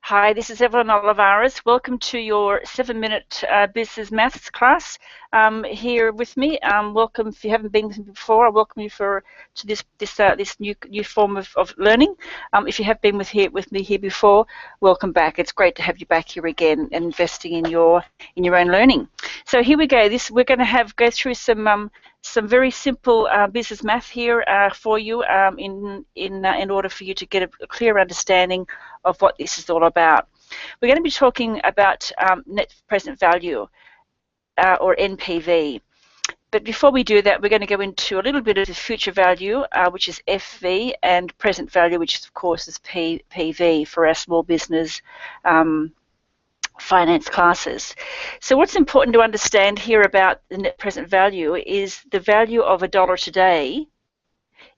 Hi, this is Evelyn Olivares. Welcome to your 7-minute business maths class here with me. Welcome if you haven't been with me before. I welcome you to this new form of learning. If you have been with me here before, welcome back. It's great to have you back here again and investing in your own learning. So here we go. We're going to go through some very simple business math here for you in order for you to get a clear understanding of what this is all about. We're going to be talking about net present value or NPV. But before we do that, we're going to go into a little bit of the future value, which is FV, and present value, which of course is PV for our small business finance classes. So what's important to understand here about the net present value is the value of $1 today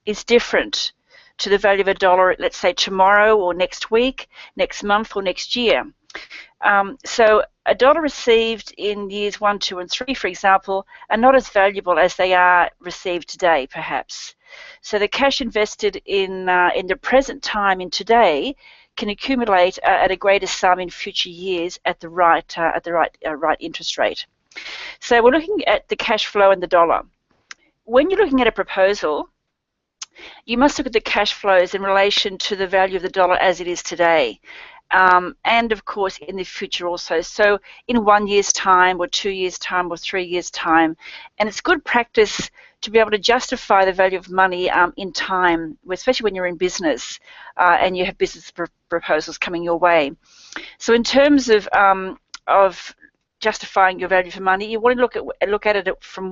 is different to the value of $1, let's say tomorrow or next week, next month or next year. So $1 received in years 1, 2, and 3, for example, are not as valuable as they are received today, perhaps. So the cash invested in the present time in today can accumulate at a greater sum in future years at the right interest rate. So we're looking at the cash flow and the dollar. When you're looking at a proposal, you must look at the cash flows in relation to the value of the dollar as it is today, and of course in the future also. So in 1 year's time or 2 years' time or 3 years' time, and it's good practice to be able to justify the value of money in time, especially when you're in business and you have business proposals coming your way. So in terms of justifying your value for money, you want to look at it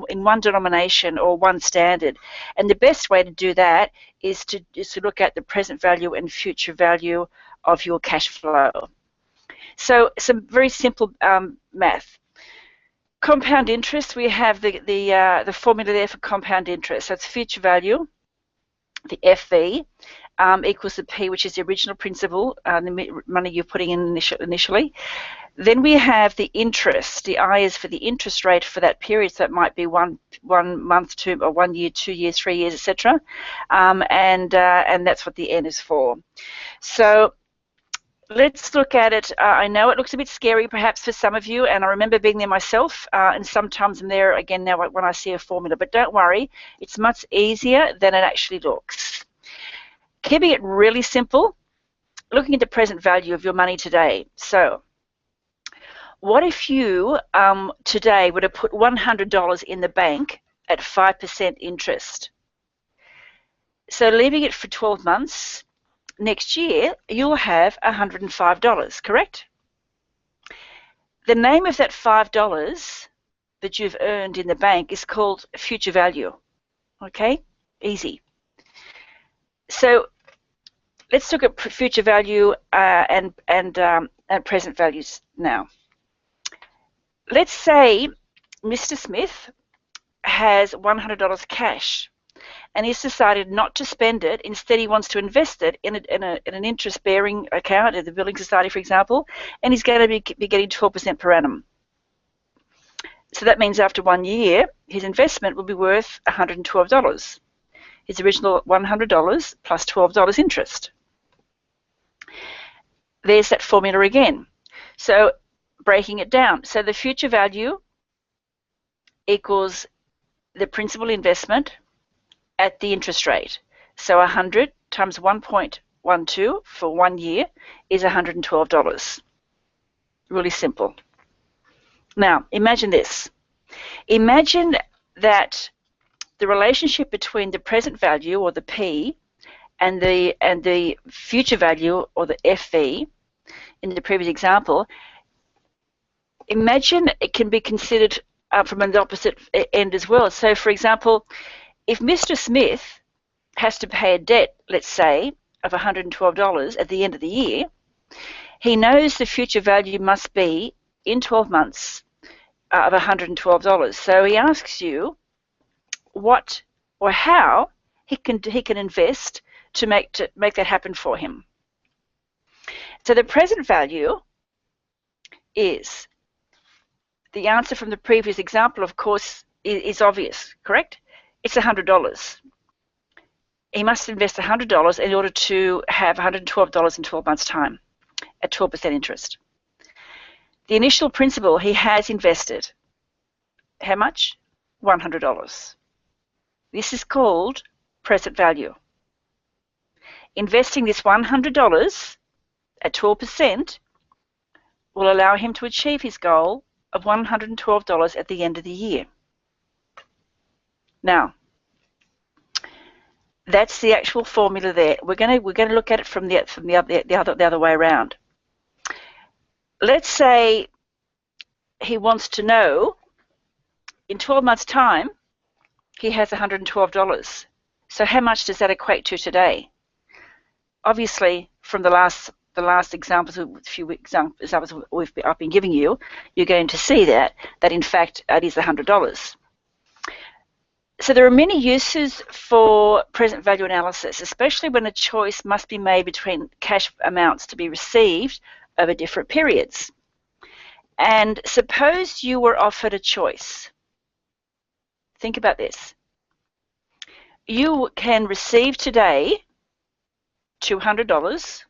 in one denomination or one standard, and the best way to do that is to look at the present value and future value of your cash flow. So some very simple math. Compound interest, we have the formula there for compound interest. So it's future value, the FV, equals the P, which is the original principal, the money you're putting in initially. Then we have the interest. The I is for the interest rate for that period, so it might be one month, 2 or 1 year, 2 years, 3 years, etc. And that's what the N is for. So let's look at it. I know it looks a bit scary perhaps for some of you, and I remember being there myself, and sometimes I'm there again now when I see a formula, but don't worry, it's much easier than it actually looks. Keeping it really simple, looking at the present value of your money today. So what if you today would have put $100 in the bank at 5% interest? So leaving it for 12 months, next year you'll have $105, correct? The name of that $5 that you've earned in the bank is called future value. Okay, easy. So let's look at future value and present values now. Let's say Mr. Smith has $100 cash, and he's decided not to spend it. Instead, he wants to invest it in an interest-bearing account at the Building Society, for example, and he's going to be getting 12% per annum. So that means after 1 year, his investment will be worth $112. His original $100 plus $12 interest. There's that formula again. So breaking it down. So the future value equals the principal investment at the interest rate. So 100 times 1.12 for 1 year is $112. Really simple. Now, imagine this. Imagine that the relationship between the present value, or the P, and the future value, or the FV, in the previous example, imagine it can be considered from an opposite end as well. So, for example, if Mr. Smith has to pay a debt, let's say, of $112 at the end of the year, he knows the future value must be, in 12 months, of $112. So he asks you what or how he can invest to make that happen for him. So the present value is, the answer from the previous example, of course, is obvious, correct? It's $100. He must invest $100 in order to have $112 in 12 months' time. at 12% interest. The initial principal he has invested, how much? $100. This is called present value. Investing this $100 at 12% will allow him to achieve his goal of $112 at the end of the year. Now, that's the actual formula there. We're going to look at it from the other way around. Let's say he wants to know in 12 months' time he has $112. So how much does that equate to today? Obviously, from the last examples, a few examples I've been giving you, you're going to see that in fact it is $100. So there are many uses for present value analysis, especially when a choice must be made between cash amounts to be received over different periods. And suppose you were offered a choice. Think about this. You can receive today $200,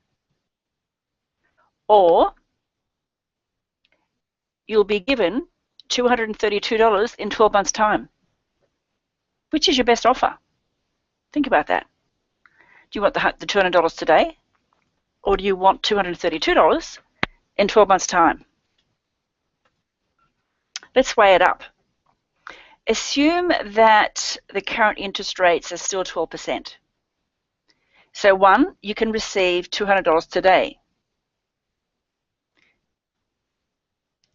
or you'll be given $232 in 12 months' time. Which is your best offer? Think about that. Do you want the $200 today, or do you want $232 in 12 months' time? Let's weigh it up. Assume that the current interest rates are still 12%. So one, you can receive $200 today.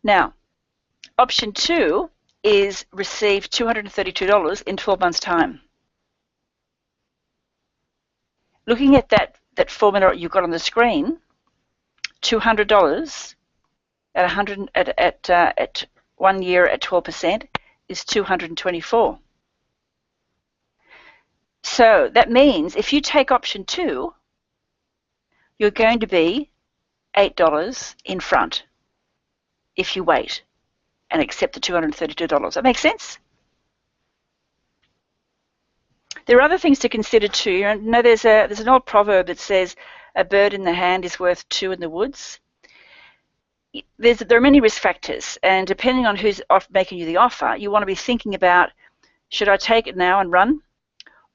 Now, option two is receive $232 in 12 months' time. Looking at that formula you've got on the screen, $200 at 1 year at 12% is $224. So that means if you take option two, you're going to be $8 in front if you wait and accept the $232. That makes sense? There are other things to consider too. You know, there's an old proverb that says, a bird in the hand is worth two in the woods. There are many risk factors, and depending on who's making you the offer, you want to be thinking about, should I take it now and run,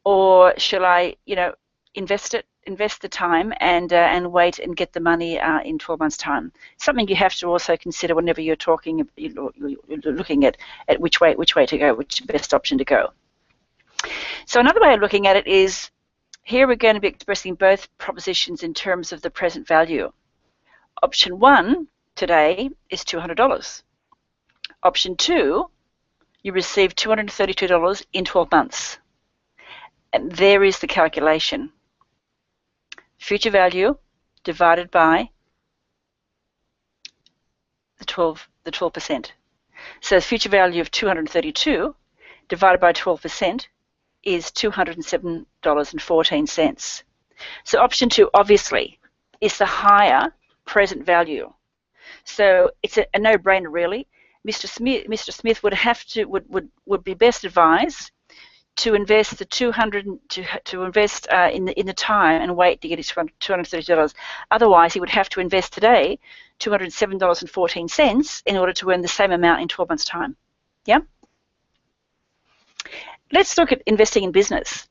or shall I, invest the time and wait and get the money in 12 months' time? Something you have to also consider whenever you're looking at which way to go, which is the best option to go. So another way of looking at it is, here we're going to be expressing both propositions in terms of the present value. Option one today is $200. Option two, you receive $232 in 12 months. And there is the calculation. Future value divided by the 12%. So the future value of 232 divided by 12% is $207.14. So option two obviously is the higher present value. So it's a no-brainer really. Mr. Smith would be best advised to invest the to invest in the time and wait to get his $230. Otherwise, he would have to invest today $207.14 in order to earn the same amount in 12 months' time. Yeah. Let's look at investing in business.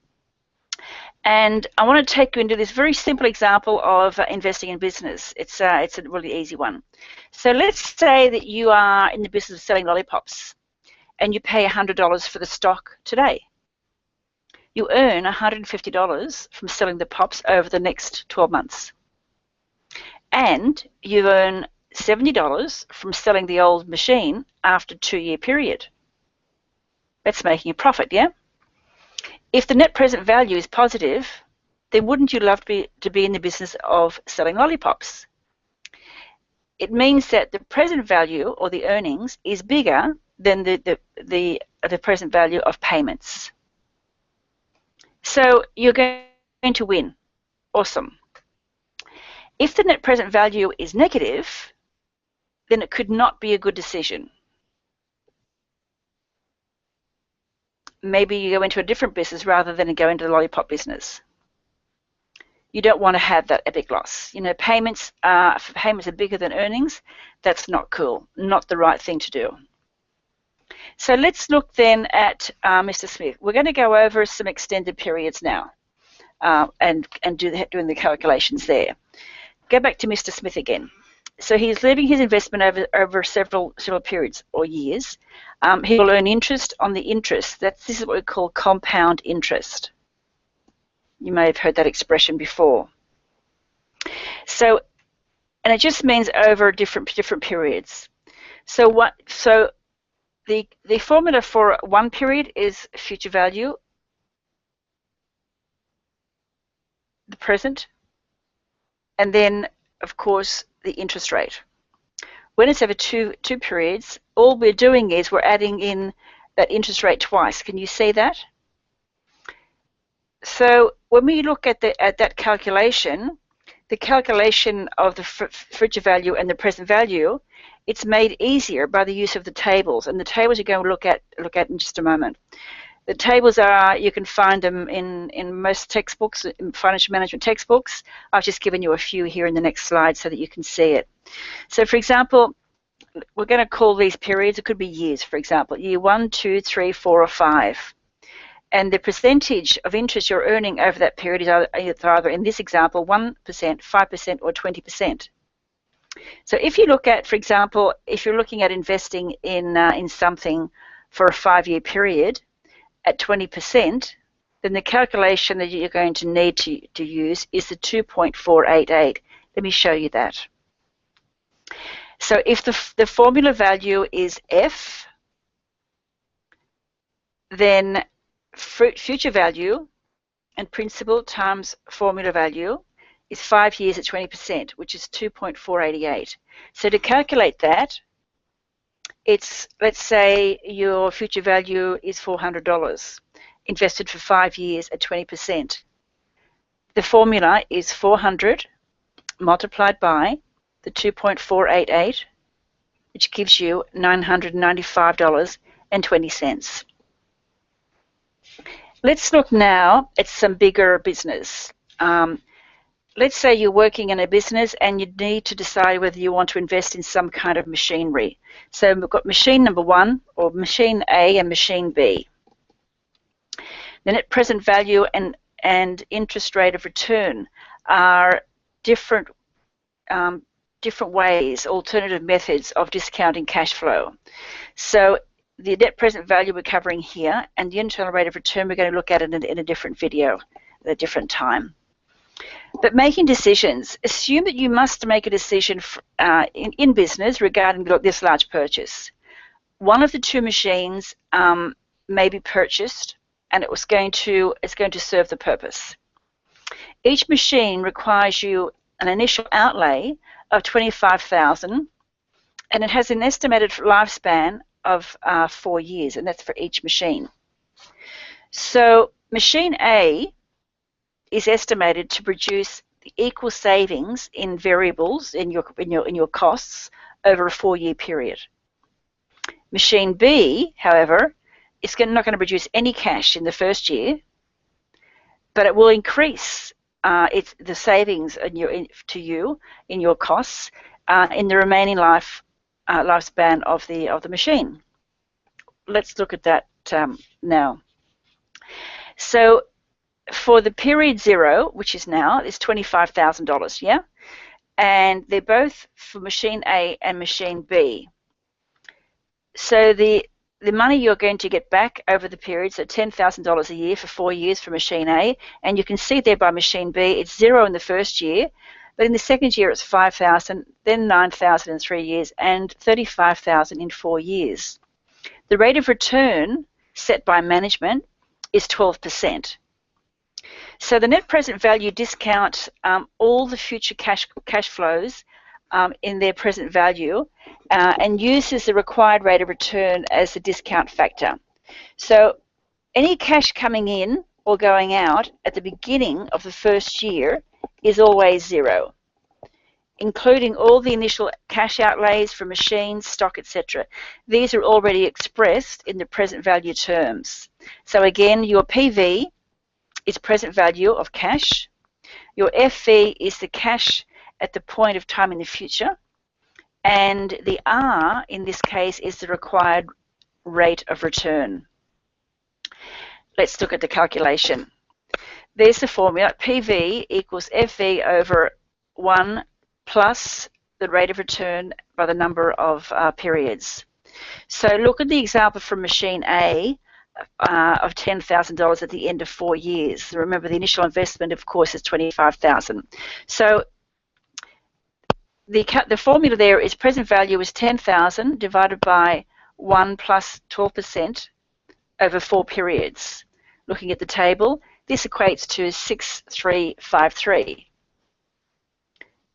And I want to take you into this very simple example of investing in business. It's a really easy one. So let's say that you are in the business of selling lollipops and you pay $100 for the stock today. You earn $150 from selling the pops over the next 12 months. And you earn $70 from selling the old machine after a 2-year period. That's making a profit, yeah? If the net present value is positive, then wouldn't you love to be in the business of selling lollipops? It means that the present value or the earnings is bigger than the present value of payments. So you're going to win. Awesome. If the net present value is negative, then it could not be a good decision. Maybe you go into a different business rather than go into the lollipop business. you don't want to have that epic loss. You know, payments are bigger than earnings. That's not cool, not the right thing to do. So let's look then at Mr. Smith. We're going to go over some extended periods now and doing the calculations there. Go back to Mr. Smith again. So he's leaving his investment over several periods or years. He will earn interest on the interest. This is what we call compound interest. You may have heard that expression before. So, and it just means over different periods. So the formula for one period is future value, the present, and then of course the interest rate. When it's over two periods, all we're doing is we're adding in that interest rate twice. Can you see that? So when we look at that calculation, the calculation of the future value and the present value, it's made easier by the use of the tables, and the tables you're going to look at in just a moment. The tables you can find them in most textbooks, in financial management textbooks. I've just given you a few here in the next slide so that you can see it. So for example, we're going to call these periods, it could be years, for example, year 1, 2, 3, 4, or 5. And the percentage of interest you're earning over that period is either, in this example, 1%, 5%, or 20%. So if you look at, for example, if you're looking at investing in something for a 5-year period at 20%, then the calculation that you're going to need to use is the 2.488. Let me show you that. So if the formula value is F, then future value and principal times formula value is 5 years at 20%, which is 2.488. So to calculate that, it's, let's say your future value is $400, invested for 5 years at 20%. The formula is 400 multiplied by the 2.488, which gives you $995.20. Let's look now at some bigger business. Let's say you're working in a business and you need to decide whether you want to invest in some kind of machinery. So we've got machine number 1, or machine A, and machine B. The net present value and interest rate of return are different ways, alternative methods of discounting cash flow. So the net present value we're covering here, and the internal rate of return we're going to look at in a different video at a different time. But making decisions, assume that you must make a decision in business regarding this large purchase. One of the two machines may be purchased, and it's going to serve the purpose. Each machine requires you an initial outlay of $25,000, and it has an estimated lifespan of 4 years, and that's for each machine. So machine A is estimated to produce the equal savings in variables in your costs over a 4-year period. Machine B, however, is not going to produce any cash in the first year, but it will increase the savings to you in your costs in the remaining lifespan of the machine. Let's look at that now. So for the period 0, which is now, is $25,000, yeah? And they're both for machine A and machine B. So the money you're going to get back over the period, so $10,000 a year for 4 years for machine A, and you can see there by machine B, it's 0 in the first year, but in the second year it's $5,000, then $9,000 in 3 years, and $35,000 in 4 years. The rate of return set by management is 12%. So the net present value discounts all the future cash flows in their present value and uses the required rate of return as the discount factor. So any cash coming in or going out at the beginning of the first year is always 0, including all the initial cash outlays for machines, stock, etc. These are already expressed in the present value terms. So again, your PV is present value of cash, Your FV is the cash at the point of time in the future, and the R in this case is the required rate of return. Let's look at the calculation. There's the formula. PV equals FV over 1 plus the rate of return by the number of periods. So look at the example from machine A of $10,000 at the end of 4 years. Remember, the initial investment, of course, is $25,000. So the formula there is present value is 10,000 divided by 1 plus 12% over 4 periods. Looking at the table, this equates to 6353.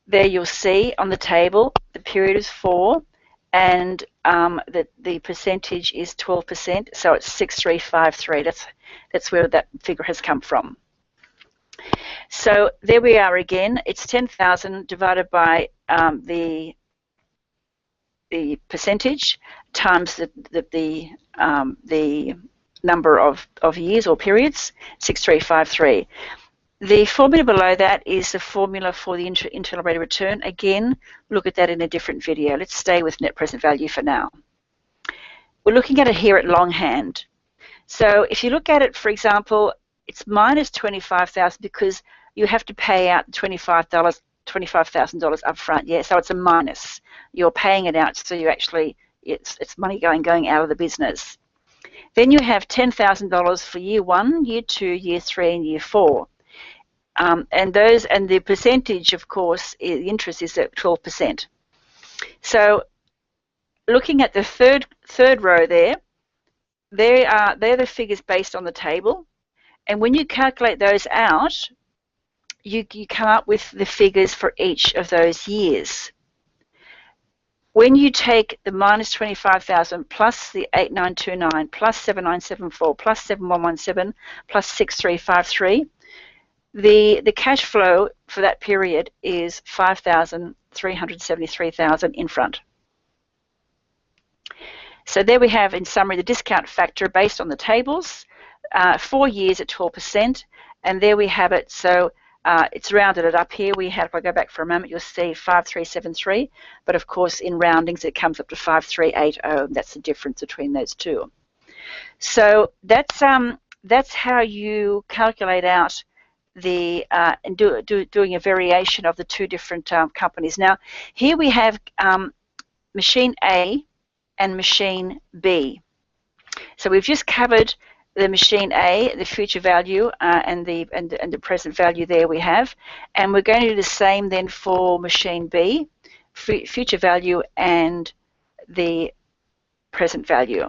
There you'll see on the table the period is 4 and the percentage is 12%, so it's 6353. That's where that figure has come from. So there we are again. It's 10,000 divided by the percentage times the number of years or periods, 6353. The formula below that is the formula for the internal rate of return. Again, look at that in a different video. Let's stay with net present value for now. We're looking at it here at longhand. So if you look at it, for example, it's minus $25,000 because you have to pay out $25,000 up front. Yeah, so it's a minus. You're paying it out, so you actually it's money going out of the business. Then you have $10,000 for year 1, year 2, year 3, and year 4. And the percentage, of course, the interest is at 12%. So looking at the third row there, they're the figures based on the table. And when you calculate those out, you come up with the figures for each of those years. When you take the minus 25,000 plus the 8929 plus 7974 plus 7117 plus 6353, the cash flow for that period is 5,373,000 in front. So there we have, in summary, the discount factor based on the tables, 4 years at 12%, and there we have it. So it's rounded it up here. We have, if I go back for a moment, you'll see 5373, but of course in roundings it comes up to 5380. That's the difference between those two. So that's how you calculate out the and doing a variation of the two different companies. Now here we have machine A and machine B. So we've just covered the machine A, the future value, and the present value there we have, and we're going to do the same then for machine B, future value and the present value,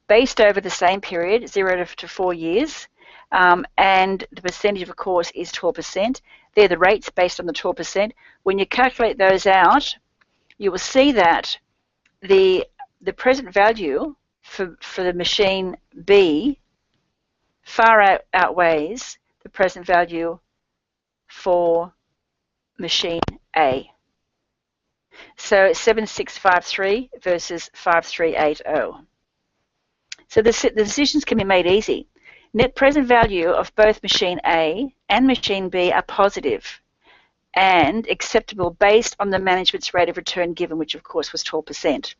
based over the same period, 0 to 4 years, and the percentage, of course, is 12%. They're the rates based on the 12%. When you calculate those out, you will see that the present value for the machine B far outweighs the present value for machine A. So 7653 versus 5380. So the decisions can be made easy. Net present value of both machine A and machine B are positive and acceptable based on the management's rate of return given, which of course was 12%.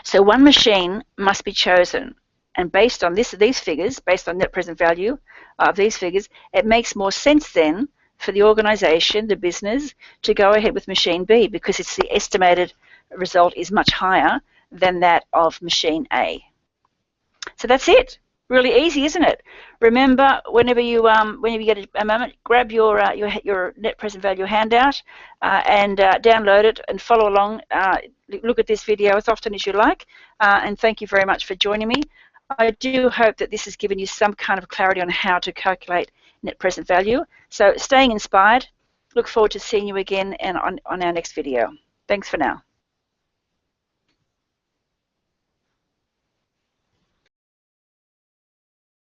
So one machine must be chosen, and based on these figures, based on net present value of these figures, it makes more sense then for the organisation, the business, to go ahead with machine B because it's the estimated result is much higher than that of machine A. So that's it. Really easy, isn't it? Remember, whenever you get a moment, grab your net present value handout and download it and follow along. Look at this video as often as you like, and thank you very much for joining me. I do hope that this has given you some kind of clarity on how to calculate net present value. So staying inspired. Look forward to seeing you again and on our next video. Thanks for now.